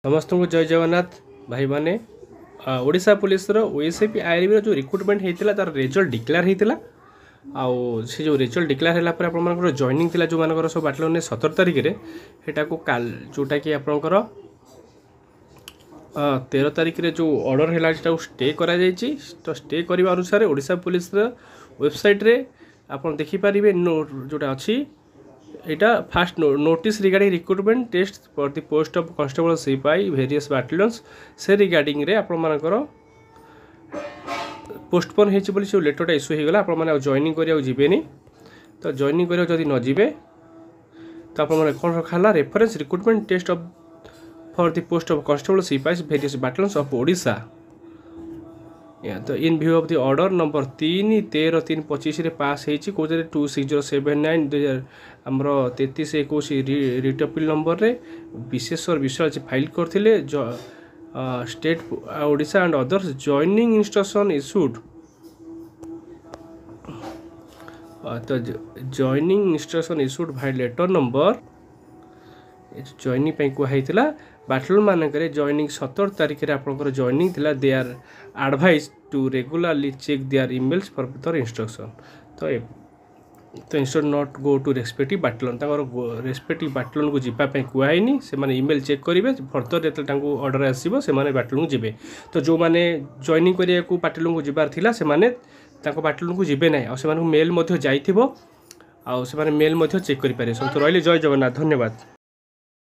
समस्त को जय जगन्नाथ भाई माने ओडिशा पुलिस ओएसएपी आईआरबी जो रिक्रुटमेंट होता तार रिजल्ट डिक्लेयर होता आउ से जो रिजल्ट डिक्लेयर है आप जॉइनिंग थिला जो मानकर सब बाटल 17 तारिख में सेटा को काल जोटा कि आपंकर 13 तारिख में जो ऑर्डर है स्टे करा जायछि। तो स्टे करने अनुसार ओडिशा पुलिस वेबसाइट रे आप देखिपारे जोटा अच्छी यहाँ fast notice regarding recruitment test for the post of constable सिपाही वेरियस बाटालियंस से रिगार्डिंग रे आपण मानकर पोस्टपोन होती जो लेटरटा इश्यू होगा आप जॉइनिंग करिया जीवेनी। तो जॉइनिंग करिया जदि न जीवे तो आप कौन रखा reference recruitment test of for the post of constable सिपाही वेरियस बाटालियंस ऑफ ओडिशा। तो in view of the order number 3/13/3/25 पास होती कौन 26079 आमर 3321 रिट अपील नंबर रे विशेषर विषय फाइल करथिले state Odisha and others joining instruction issued. तो joining instruction issued by letter number joining कहला बाटल मानक जॉइनिंग 17 तारिख में आपंकर जॉइनिंग थिला they are advised to regularly check their emails for further instruction. तो instead not go to respective बाटलन रेस्पेक्टिव बाटलन को जीवाई कहनी से ईमेल चेक करेंगे फर्दर जो ऑर्डर आसो से बाटलन को जीवे। तो जो मैंने जॉइनिंग करने को बाटलन को जीवार थिला से बाटलन को जीवे ना से मेल जाइथिबो आ से मेल चेक करें। तो रही जय जगन्नाथ धन्यवाद।